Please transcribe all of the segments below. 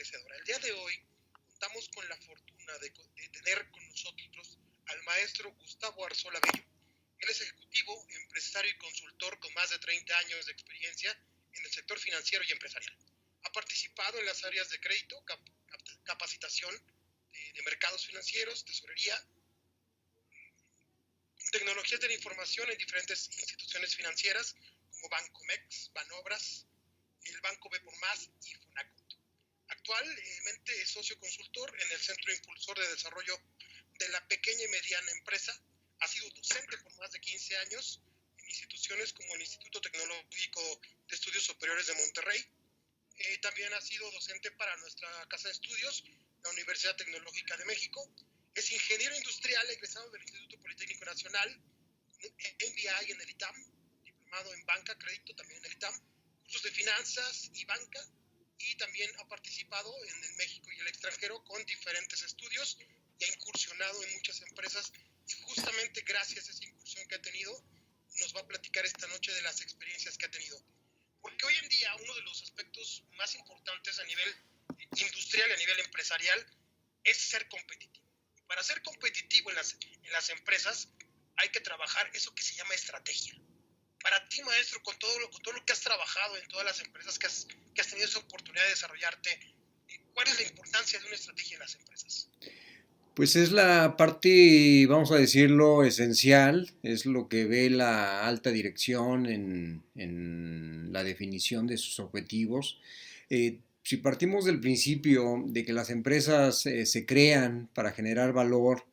enriquecedora. El día de hoy contamos con la fortuna de tener con nosotros al maestro Gustavo Arzola Bello. Él es ejecutivo, empresario y consultor con más de 30 años de experiencia en el sector financiero y empresarial. Ha participado en las áreas de crédito, capacitación de mercados financieros, tesorería, tecnologías de la información en diferentes instituciones financieras como Bancomex, Banobras, el Banco B por Más y Fonacot. Actualmente es socio consultor en el Centro Impulsor de Desarrollo de la Pequeña y Mediana Empresa. Ha sido docente por más de 15 años en instituciones como el Instituto Tecnológico de Estudios Superiores de Monterrey. También ha sido docente para nuestra casa de estudios, la Universidad Tecnológica de México. Es ingeniero industrial egresado del Instituto Politécnico Nacional, MBA en el ITAM, diplomado en banca, crédito también en el ITAM, cursos de finanzas y banca, y también ha participado en el México y el extranjero con diferentes estudios y ha incursionado en muchas empresas, y justamente gracias a esa incursión que ha tenido nos va a platicar esta noche de las experiencias que ha tenido. Porque hoy en día uno de los aspectos más importantes a nivel industrial y a nivel empresarial es ser competitivo. Para ser competitivo en las empresas hay que trabajar eso que se llama estrategia. Para ti, maestro, con todo lo que has trabajado en todas las empresas que has tenido esa oportunidad de desarrollarte, ¿cuál es la importancia de una estrategia en las empresas? Pues es la parte, vamos a decirlo, esencial, es lo que ve la alta dirección en la definición de sus objetivos. Si partimos del principio de que las empresas se crean para generar valor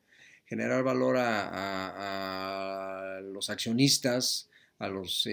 a los accionistas, a las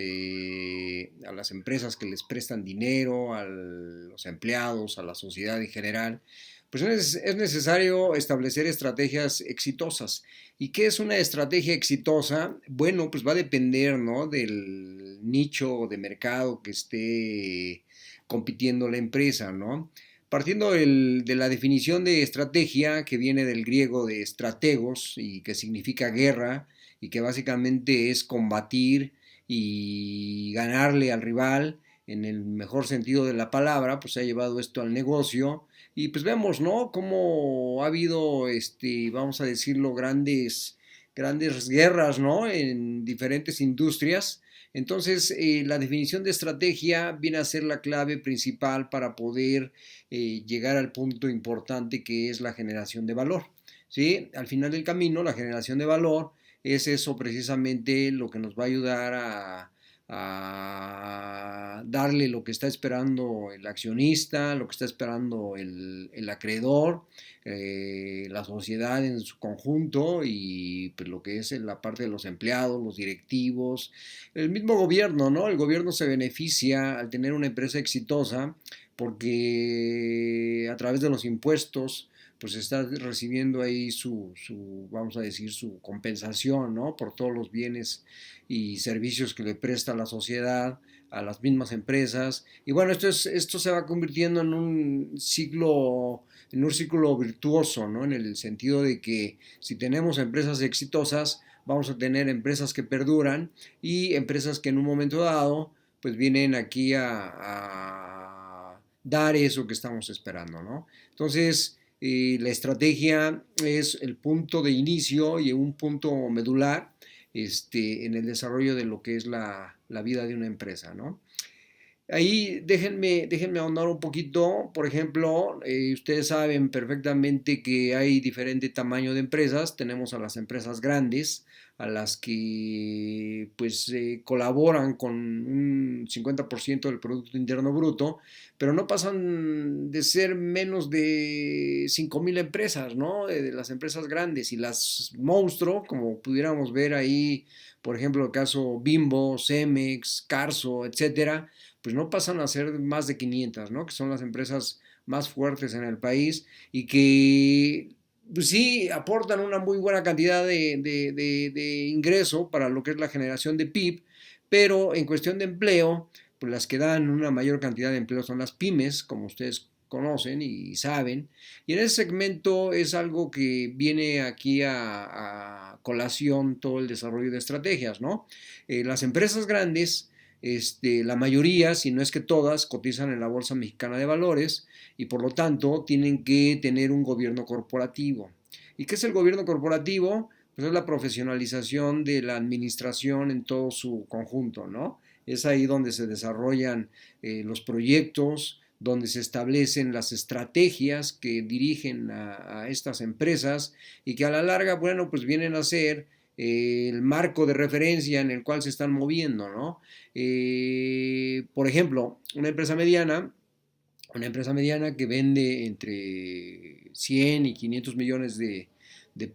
empresas que les prestan dinero, a los empleados, a la sociedad en general, pues es necesario establecer estrategias exitosas. ¿Y qué es una estrategia exitosa? Bueno, pues va a depender, ¿no?, del nicho de mercado que esté compitiendo la empresa, ¿no? Partiendo de la definición de estrategia, que viene del griego de strategos y que significa guerra y que básicamente es combatir y ganarle al rival en el mejor sentido de la palabra, pues se ha llevado esto al negocio y pues vemos, ¿no?, cómo ha habido, vamos a decirlo, grandes guerras, ¿no?, en diferentes industrias. Entonces, la definición de estrategia viene a ser la clave principal para poder llegar al punto importante que es la generación de valor. ¿Sí? Al final del camino, la generación de valor es eso precisamente lo que nos va a ayudar a darle lo que está esperando el accionista, lo que está esperando el acreedor, la sociedad en su conjunto y pues, lo que es la parte de los empleados, los directivos, el mismo gobierno, ¿no? El gobierno se beneficia al tener una empresa exitosa porque a través de los impuestos pues está recibiendo ahí vamos a decir, su compensación, ¿no?, por todos los bienes y servicios que le presta a la sociedad, a las mismas empresas. Y bueno, esto se va convirtiendo en un círculo virtuoso, ¿no?, en el sentido de que si tenemos empresas exitosas, vamos a tener empresas que perduran y empresas que en un momento dado, pues vienen aquí a dar eso que estamos esperando, ¿no? Entonces, la estrategia es el punto de inicio y un punto medular en el desarrollo de lo que es la vida de una empresa, ¿no? Ahí déjenme ahondar un poquito. Por ejemplo, ustedes saben perfectamente que hay diferente tamaño de empresas. Tenemos a las empresas grandes, a las que pues colaboran con un 50% del Producto Interno Bruto, pero no pasan de ser menos de 5,000 empresas, ¿no? De las empresas grandes y las monstruo, como pudiéramos ver ahí, por ejemplo, el caso Bimbo, Cemex, Carso, etcétera, pues no pasan a ser más de 500, ¿no?, que son las empresas más fuertes en el país y que pues sí aportan una muy buena cantidad de ingreso para lo que es la generación de PIB, pero en cuestión de empleo, pues las que dan una mayor cantidad de empleo son las pymes, como ustedes conocen y saben, y en ese segmento es algo que viene aquí a colación todo el desarrollo de estrategias, ¿no? Las empresas grandes la mayoría, si no es que todas, cotizan en la Bolsa Mexicana de Valores y por lo tanto tienen que tener un gobierno corporativo. ¿Y qué es el gobierno corporativo? Pues es la profesionalización de la administración en todo su conjunto, ¿no? Es ahí donde se desarrollan los proyectos, donde se establecen las estrategias que dirigen a estas empresas y que a la larga, bueno, pues vienen a ser el marco de referencia en el cual se están moviendo, ¿no? Por ejemplo, una empresa mediana que vende entre 100 y 500 millones de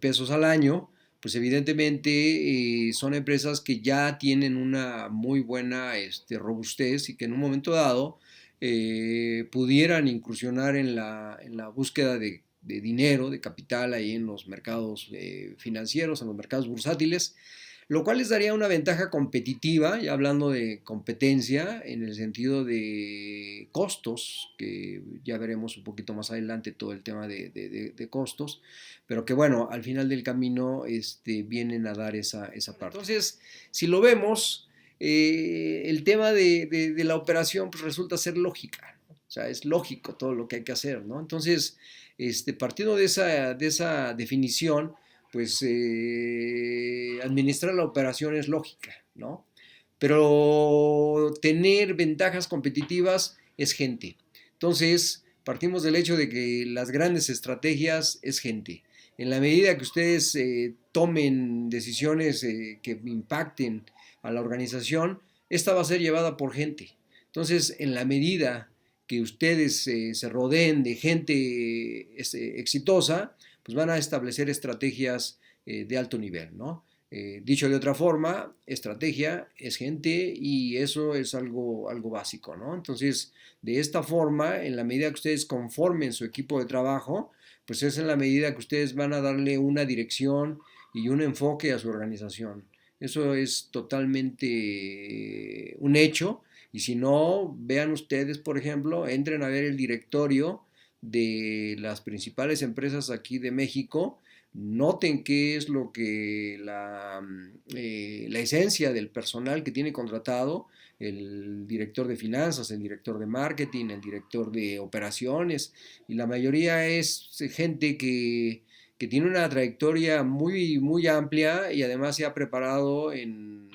pesos al año, pues evidentemente son empresas que ya tienen una muy buena robustez y que en un momento dado pudieran incursionar en la búsqueda de dinero, de capital ahí en los mercados financieros, en los mercados bursátiles, lo cual les daría una ventaja competitiva, ya hablando de competencia, en el sentido de costos, que ya veremos un poquito más adelante todo el tema de costos, pero que bueno, al final del camino vienen a dar esa parte. Entonces, si lo vemos, el tema de la operación pues resulta ser lógica, ¿no? O sea, es lógico todo lo que hay que hacer, ¿no? Entonces, partiendo de esa definición, pues administrar la operación es lógica, ¿no? Pero tener ventajas competitivas es gente. Entonces, partimos del hecho de que las grandes estrategias es gente. En la medida que ustedes tomen decisiones que impacten a la organización, esta va a ser llevada por gente. Entonces, en la medida que ustedes se rodeen de gente exitosa, pues van a establecer estrategias de alto nivel, ¿no? Dicho de otra forma, estrategia es gente y eso es algo básico, ¿no? Entonces, de esta forma, en la medida que ustedes conformen su equipo de trabajo, pues es en la medida que ustedes van a darle una dirección y un enfoque a su organización. Eso es totalmente un hecho. Y si no, vean ustedes, por ejemplo, entren a ver el directorio de las principales empresas aquí de México, noten qué es lo que la esencia del personal que tiene contratado, el director de finanzas, el director de marketing, el director de operaciones, y la mayoría es gente que tiene una trayectoria muy amplia y además se ha preparado en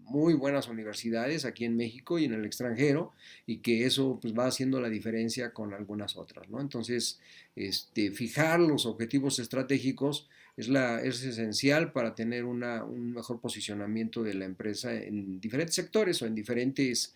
muy buenas universidades aquí en México y en el extranjero y que eso pues va haciendo la diferencia con algunas otras, ¿no? Entonces, fijar los objetivos estratégicos es esencial para tener un mejor posicionamiento de la empresa en diferentes sectores o en diferentes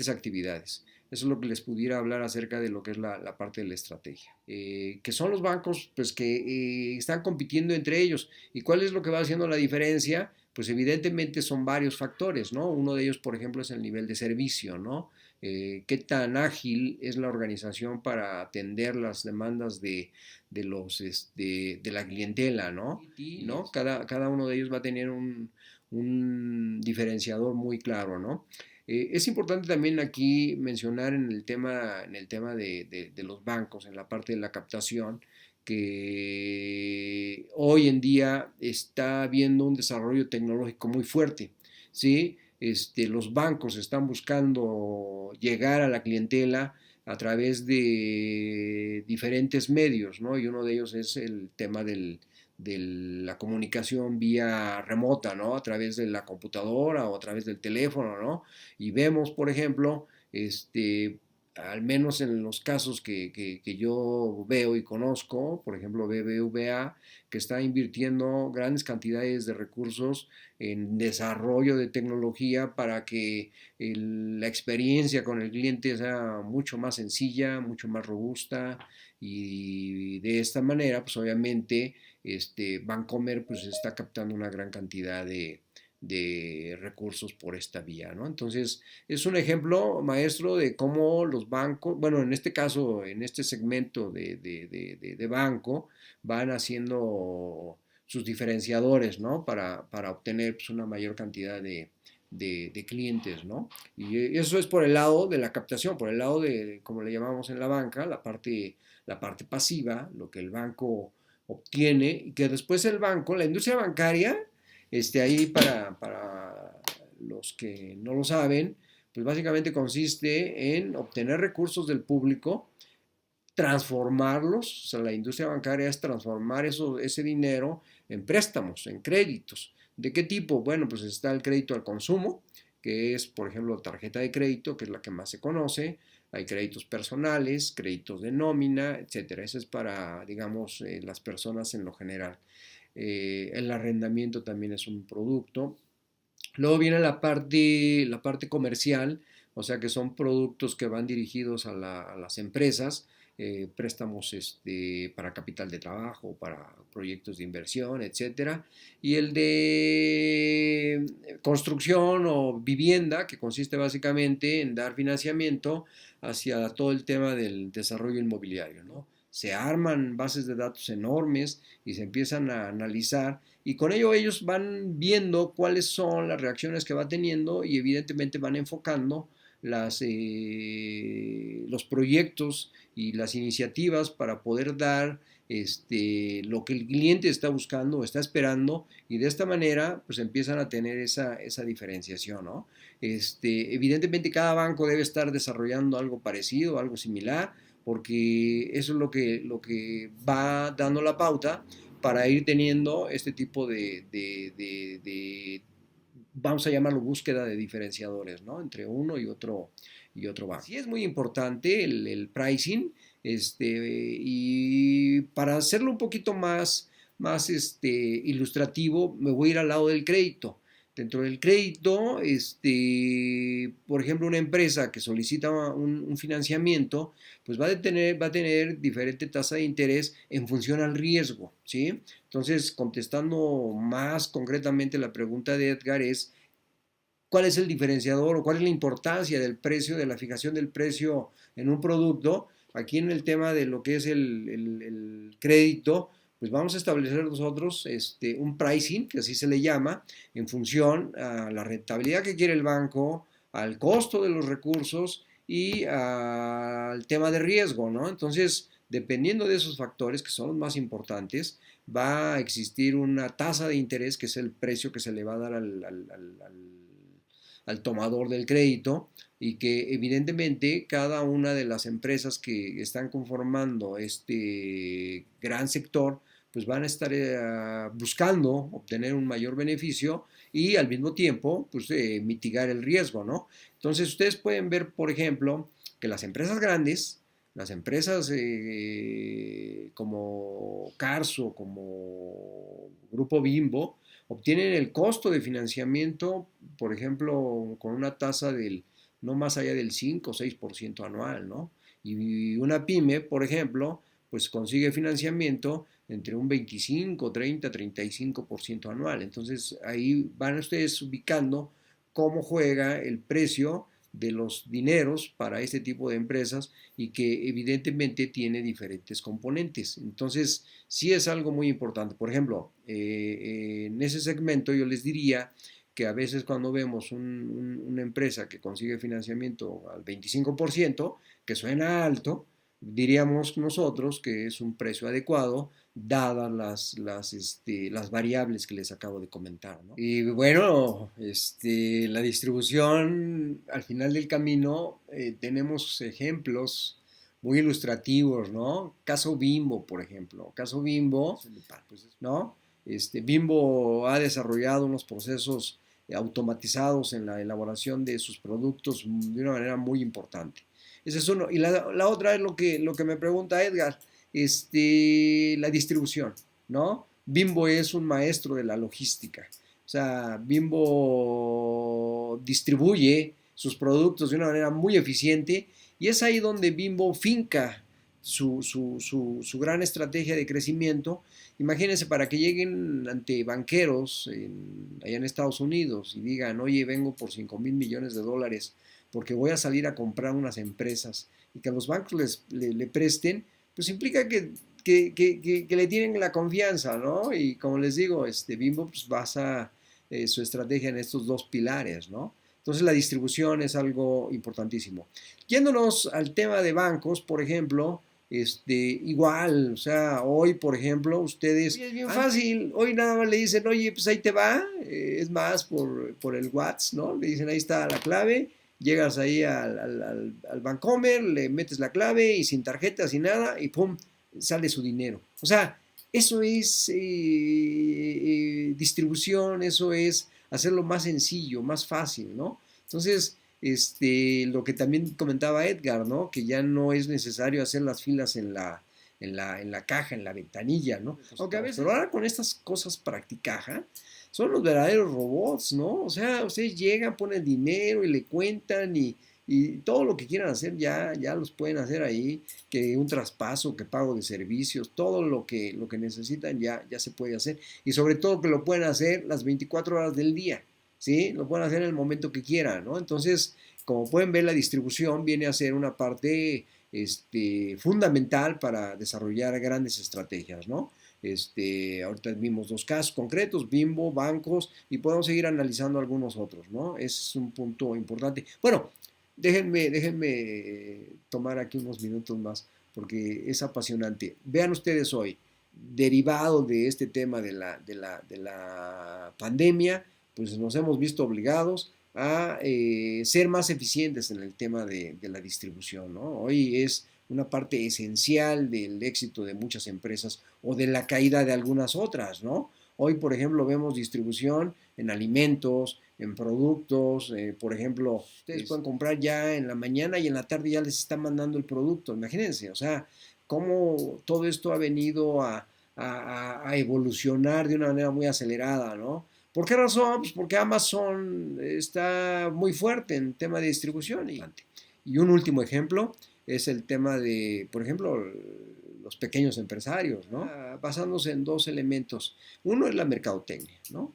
actividades. Eso es lo que les pudiera hablar acerca de lo que es la parte de la estrategia. Que son los bancos pues, que están compitiendo entre ellos. ¿Y cuál es lo que va haciendo la diferencia? Pues evidentemente son varios factores, ¿no? Uno de ellos, por ejemplo, es el nivel de servicio, ¿no? Qué tan ágil es la organización para atender las demandas de la clientela, ¿no? ¿No? Cada uno de ellos va a tener un diferenciador muy claro, ¿no? Es importante también aquí mencionar en el tema de los bancos, en la parte de la captación, que hoy en día está habiendo un desarrollo tecnológico muy fuerte, ¿sí? Los bancos están buscando llegar a la clientela a través de diferentes medios, ¿no? Y uno de ellos es el tema de la comunicación vía remota, ¿no? A través de la computadora o a través del teléfono, ¿no? Y vemos, por ejemplo, al menos en los casos que yo veo y conozco, por ejemplo BBVA, que está invirtiendo grandes cantidades de recursos en desarrollo de tecnología para que la experiencia con el cliente sea mucho más sencilla, mucho más robusta y de esta manera, pues obviamente, Bancomer pues está captando una gran cantidad de recursos por esta vía, ¿no? Entonces, es un ejemplo maestro de cómo los bancos, bueno, en este caso, en este segmento de banco, van haciendo sus diferenciadores, ¿no? Para obtener pues, una mayor cantidad de clientes, ¿no? Y eso es por el lado de la captación, por el lado de, como le llamamos en la banca, la parte pasiva, lo que el banco obtiene, y que después el banco, la industria bancaria, ahí para los que no lo saben, Pues básicamente consiste en obtener recursos del público, transformarlos, o sea, la industria bancaria es transformar ese dinero en préstamos, en créditos. ¿De qué tipo? Bueno, pues está el crédito al consumo, que es, por ejemplo, tarjeta de crédito, que es la que más se conoce. Hay créditos personales, créditos de nómina, etcétera. Eso es para, digamos, las personas en lo general. El arrendamiento también es un producto. Luego viene la parte comercial, o sea que son productos que van dirigidos a las empresas, préstamos para capital de trabajo, para proyectos de inversión, etcétera. Y el de construcción o vivienda, que consiste básicamente en dar financiamiento hacia todo el tema del desarrollo inmobiliario, ¿no? Se arman bases de datos enormes y se empiezan a analizar y con ello ellos van viendo cuáles son las reacciones que va teniendo y evidentemente van enfocando los proyectos y las iniciativas para poder dar lo que el cliente está buscando o está esperando y de esta manera pues empiezan a tener esa diferenciación, ¿no? Evidentemente cada banco debe estar desarrollando algo parecido, algo similar, porque eso es lo que va dando la pauta para ir teniendo este tipo vamos a llamarlo búsqueda de diferenciadores, ¿no? Entre uno y otro banco. Sí es muy importante el pricing, y para hacerlo un poquito más ilustrativo, me voy a ir al lado del crédito. Dentro del crédito, por ejemplo, una empresa que solicita un financiamiento, pues va a tener diferente tasa de interés en función al riesgo, ¿sí? Entonces, contestando más concretamente la pregunta de Edgar es, ¿cuál es el diferenciador o cuál es la importancia del precio, de la fijación del precio en un producto? Aquí en el tema de lo que es el crédito, pues vamos a establecer nosotros un pricing, que así se le llama, en función a la rentabilidad que quiere el banco, al costo de los recursos y al tema de riesgo, ¿no? Entonces, dependiendo de esos factores, que son los más importantes, va a existir una tasa de interés, que es el precio que se le va a dar al tomador del crédito y que evidentemente cada una de las empresas que están conformando este gran sector pues van a estar buscando obtener un mayor beneficio y al mismo tiempo pues mitigar el riesgo, ¿no? Entonces ustedes pueden ver, por ejemplo, que las empresas grandes, las empresas como Carso, como Grupo Bimbo, obtienen el costo de financiamiento, por ejemplo, con una tasa del no más allá del 5 o 6% anual, ¿no? Y una pyme, por ejemplo, pues consigue financiamiento entre un 25, 30, 35% anual. Entonces ahí van ustedes ubicando cómo juega el precio de los dineros para este tipo de empresas y que evidentemente tiene diferentes componentes. Entonces, sí es algo muy importante. Por ejemplo, en ese segmento yo les diría que a veces cuando vemos una empresa que consigue financiamiento al 25%, que suena alto, diríamos nosotros que es un precio adecuado dadas las variables que les acabo de comentar, ¿no? Y bueno, la distribución al final del camino tenemos ejemplos muy ilustrativos, ¿no? Caso Bimbo, por ejemplo. Caso Bimbo, ¿no? Bimbo ha desarrollado unos procesos automatizados en la elaboración de sus productos de una manera muy importante. Ese es uno. Y la otra es lo que me pregunta Edgar, la distribución, ¿no? Bimbo es un maestro de la logística. O sea, Bimbo distribuye sus productos de una manera muy eficiente y es ahí donde Bimbo finca su gran estrategia de crecimiento. Imagínense, para que lleguen ante banqueros allá en Estados Unidos y digan, oye, vengo por 5,000 millones de dólares porque voy a salir a comprar unas empresas y que a los bancos le presten, pues implica que le tienen la confianza, ¿no? Y como les digo, Bimbo pues basa su estrategia en estos dos pilares, ¿no? Entonces la distribución es algo importantísimo. Yéndonos al tema de bancos, por ejemplo, igual, o sea, hoy, por ejemplo, ustedes, es bien fácil, hoy nada más le dicen, oye, pues ahí te va, es más, por el WhatsApp, ¿no? Le dicen, ahí está la clave, llegas ahí al Bancomer, le metes la clave y sin tarjeta, sin nada, y pum, sale su dinero. O sea, eso es distribución, eso es hacerlo más sencillo, más fácil, ¿no? Entonces, lo que también comentaba Edgar, ¿no? Que ya no es necesario hacer las filas en la caja, en la ventanilla, ¿no? Aunque a veces, pero ahora con estas cosas practicaja, son los verdaderos robots, ¿no? O sea, ustedes llegan, ponen dinero y le cuentan y todo lo que quieran hacer ya los pueden hacer ahí, que un traspaso, que pago de servicios, todo lo que necesitan ya se puede hacer. Y sobre todo que lo pueden hacer las 24 horas del día, ¿sí? Lo pueden hacer en el momento que quieran, ¿no? Entonces, como pueden ver, la distribución viene a ser una parte fundamental para desarrollar grandes estrategias, ¿no? Ahorita vimos dos casos concretos, Bimbo, bancos, y podemos seguir analizando algunos otros, ¿no? Ese es un punto importante. Bueno, déjenme tomar aquí unos minutos más, porque es apasionante. Vean ustedes hoy, derivado de este tema de la pandemia, pues nos hemos visto obligados a ser más eficientes en el tema de la distribución, ¿no? Hoy es una parte esencial del éxito de muchas empresas o de la caída de algunas otras, ¿no? Hoy, por ejemplo, vemos distribución en alimentos, en productos, por ejemplo, ustedes pueden comprar ya en la mañana y en la tarde ya les están mandando el producto, imagínense, o sea, cómo todo esto ha venido a evolucionar de una manera muy acelerada, ¿no? ¿Por qué razón? Pues porque Amazon está muy fuerte en tema de distribución. Y un último ejemplo es el tema de, por ejemplo, los pequeños empresarios, ¿no? Basándose en dos elementos. Uno es la mercadotecnia, ¿no?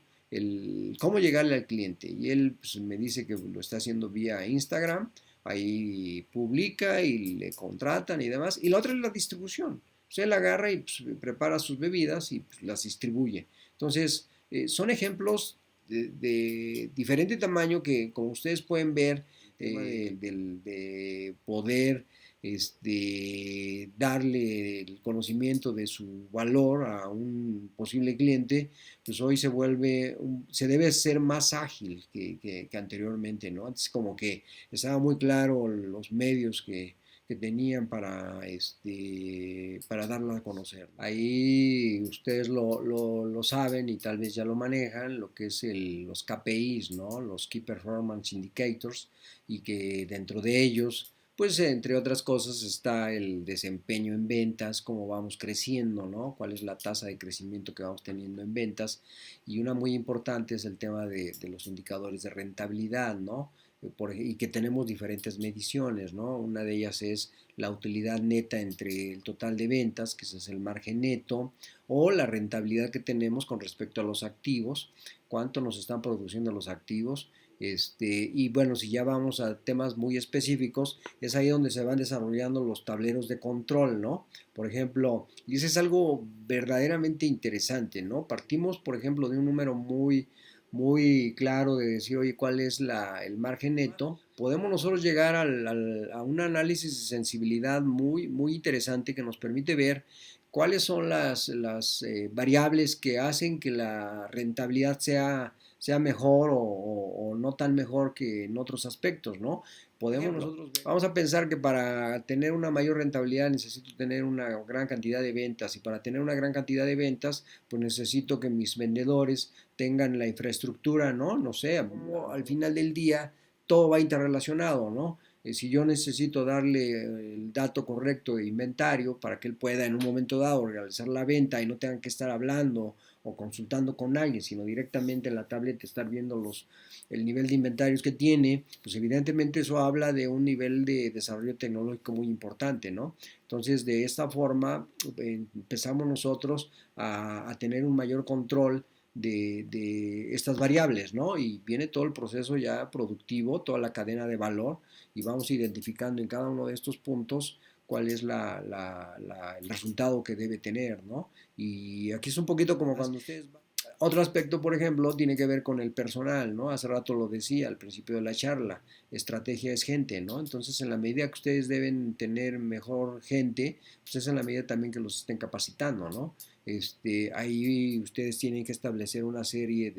Cómo llegarle al cliente. Y él pues, me dice que lo está haciendo vía Instagram, ahí publica y le contratan y demás. Y la otra es la distribución. Pues él agarra y pues, prepara sus bebidas y pues, las distribuye. Entonces, son ejemplos de diferente tamaño que, como ustedes pueden ver, de poder darle el conocimiento de su valor a un posible cliente, pues hoy se debe ser más ágil que anteriormente, ¿no? Antes como que estaba muy claro los medios que tenían para darlo a conocer. Ahí ustedes lo saben y tal vez ya lo manejan, lo que es los KPIs, ¿no? Los Key Performance Indicators, y que dentro de ellos, pues entre otras cosas está el desempeño en ventas, cómo vamos creciendo, ¿no? Cuál es la tasa de crecimiento que vamos teniendo en ventas, y una muy importante es el tema de los indicadores de rentabilidad, ¿no? Y que tenemos diferentes mediciones, ¿no? Una de ellas es la utilidad neta entre el total de ventas, que ese es el margen neto, o la rentabilidad que tenemos con respecto a los activos, cuánto nos están produciendo los activos. Y bueno, si ya vamos a temas muy específicos, es ahí donde se van desarrollando los tableros de control, ¿no? Por ejemplo, y eso es algo verdaderamente interesante, ¿no? Partimos, por ejemplo, de un número muy claro de decir, oye, ¿cuál es el margen neto? Podemos nosotros llegar a un análisis de sensibilidad muy interesante que nos permite ver cuáles son las variables que hacen que la rentabilidad sea mejor o no tan mejor que en otros aspectos, ¿no? Vamos a pensar que para tener una mayor rentabilidad necesito tener una gran cantidad de ventas, y para tener una gran cantidad de ventas, pues necesito que mis vendedores tengan la infraestructura, ¿no? No sé, al final del día todo va interrelacionado, ¿no? Si yo necesito darle el dato correcto de inventario para que él pueda en un momento dado realizar la venta y no tengan que estar hablando o consultando con alguien, sino directamente en la tablet estar viendo el nivel de inventarios que tiene, pues evidentemente eso habla de un nivel de desarrollo tecnológico muy importante, ¿no? Entonces, de esta forma empezamos nosotros a tener un mayor control de estas variables, ¿no? Y viene todo el proceso ya productivo, toda la cadena de valor, y vamos identificando en cada uno de estos puntos cuál es el resultado que debe tener, ¿no? Y aquí es un poquito como cuando ustedes van. Otro aspecto, por ejemplo, tiene que ver con el personal, ¿no? Hace rato lo decía al principio de la charla, estrategia es gente, ¿no? Entonces, en la medida que ustedes deben tener mejor gente, pues es en la medida también que los estén capacitando, ¿no? Ahí ustedes tienen que establecer una serie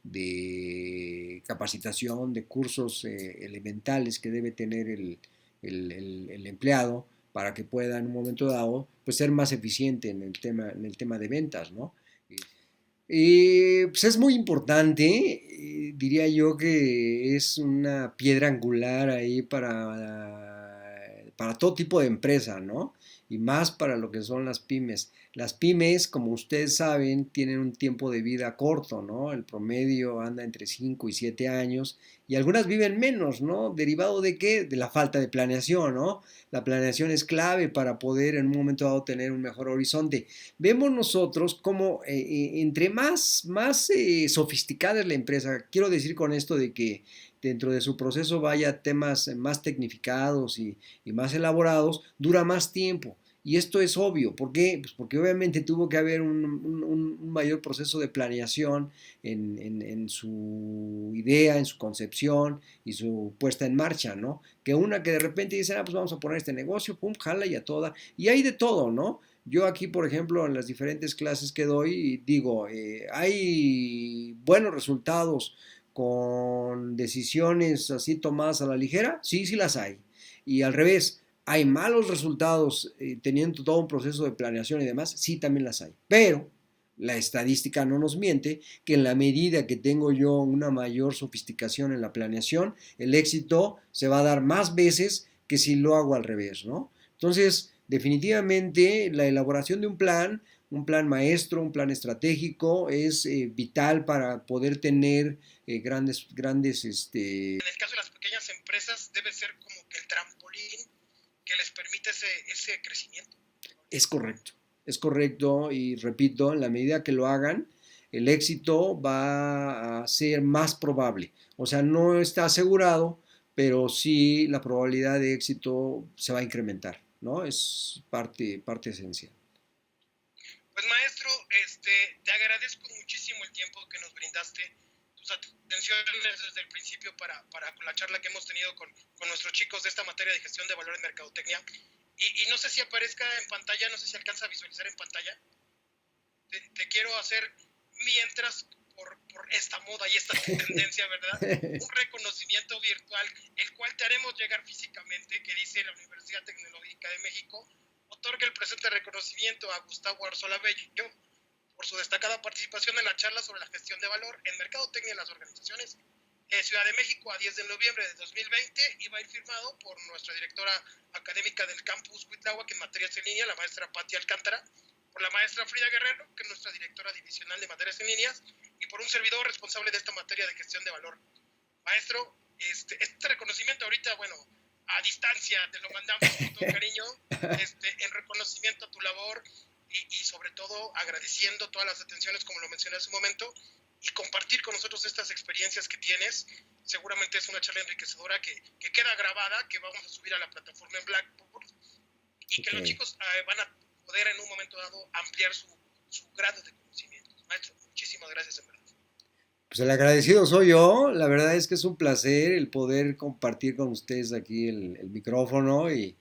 de capacitación, de cursos elementales que debe tener el empleado para que pueda en un momento dado pues ser más eficiente en el tema de ventas, ¿no? Pues es muy importante, diría yo que es una piedra angular ahí para todo tipo de empresa, ¿no? Y más para lo que son las pymes. Las pymes, como ustedes saben, tienen un tiempo de vida corto, ¿no? El promedio anda entre 5 y 7 años y algunas viven menos, ¿no? ¿Derivado de qué? De la falta de planeación, ¿no? La planeación es clave para poder en un momento dado tener un mejor horizonte. Vemos nosotros como entre más sofisticada es la empresa, quiero decir con esto de que dentro de su proceso vaya temas más tecnificados y más elaborados, dura más tiempo. Y esto es obvio. ¿Por qué? Pues porque obviamente tuvo que haber un mayor proceso de planeación en su idea, en su concepción y su puesta en marcha, ¿no? Que una que de repente dice, ah, pues vamos a poner este negocio, pum, jala y a toda. Y hay de todo, ¿no? Yo aquí, por ejemplo, en las diferentes clases que doy, digo, ¿hay buenos resultados con decisiones así tomadas a la ligera? Sí, sí las hay. Y al revés, ¿hay malos resultados teniendo todo un proceso de planeación y demás? Sí, también las hay. Pero la estadística no nos miente que en la medida que tengo yo una mayor sofisticación en la planeación, el éxito se va a dar más veces que si lo hago al revés, ¿no? Entonces, definitivamente la elaboración de un plan maestro, un plan estratégico es vital para poder tener grandes, En el caso de las pequeñas empresas debe ser como que el trampolín que les permite ese crecimiento. Es correcto y repito, en la medida que lo hagan, el éxito va a ser más probable. O sea, no está asegurado, pero sí la probabilidad de éxito se va a incrementar, ¿no? Es parte esencial. Pues maestro, te agradezco muchísimo el tiempo que nos brindaste, tus atenciones desde el principio para la charla que hemos tenido con nuestros chicos de esta materia de gestión de valor en mercadotecnia. Y no sé si aparezca en pantalla, no sé si alcanza a visualizar en pantalla. Te quiero hacer, mientras por esta moda y esta tendencia, ¿verdad? Un reconocimiento virtual, el cual te haremos llegar físicamente, que dice la Universidad Tecnológica de México, otorga el presente reconocimiento a Gustavo Arzola Bello por su destacada participación en la charla sobre la gestión de valor en mercadotecnia en las organizaciones. Ciudad de México, a 10 de noviembre de 2020, y va a ir firmado por nuestra directora académica del campus Cuitláhuac en materias en línea, la maestra Patti Alcántara, por la maestra Frida Guerrero, que es nuestra directora divisional de materias en líneas, y por un servidor responsable de esta materia de gestión de valor. Maestro, este reconocimiento ahorita, bueno, a distancia te lo mandamos con todo cariño, en reconocimiento a tu labor y sobre todo agradeciendo todas las atenciones, como lo mencioné hace un momento, y compartir con nosotros estas experiencias que tienes. Seguramente es una charla enriquecedora que queda grabada, que vamos a subir a la plataforma en Blackboard, y que los chicos van a poder en un momento dado ampliar su grado de conocimientos. Maestro, muchísimas gracias en verdad. Pues el agradecido soy yo, la verdad es que es un placer el poder compartir con ustedes aquí el micrófono y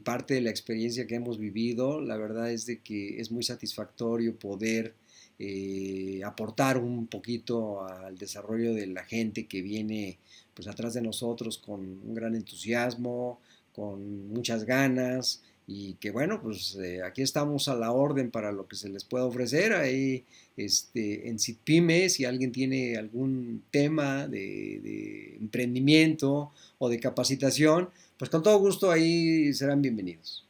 parte de la experiencia que hemos vivido. La verdad es de que es muy satisfactorio poder aportar un poquito al desarrollo de la gente que viene pues atrás de nosotros con un gran entusiasmo, con muchas ganas y que bueno, pues aquí estamos a la orden para lo que se les pueda ofrecer. Ahí en CIPYME, si alguien tiene algún tema de emprendimiento o de capacitación, pues con todo gusto ahí serán bienvenidos.